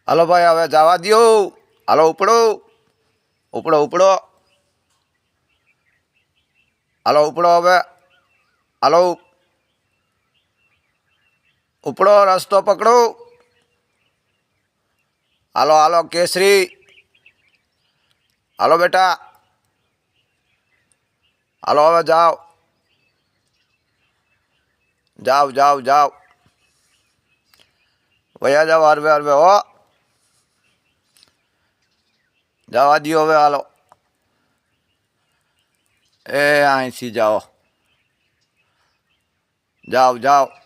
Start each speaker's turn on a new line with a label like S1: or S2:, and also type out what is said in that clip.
S1: હાલો ભાઈ હવે જવા દો. હાલો ઉપડો ઉપડો ઉપડો. હાલો ઉપડો હવે. હાલો ઉપડો રસ્તો પકડો. હાલો હાલો કેસરી. હાલો બેટા. હાલો હવે જાઓ જાઓ જાઓ જાઓ. વયા જાઓ હરવે હરવે હો. જવા દો હવે હાલો. એ અહીંથી જાઓ જાઓ જાઓ.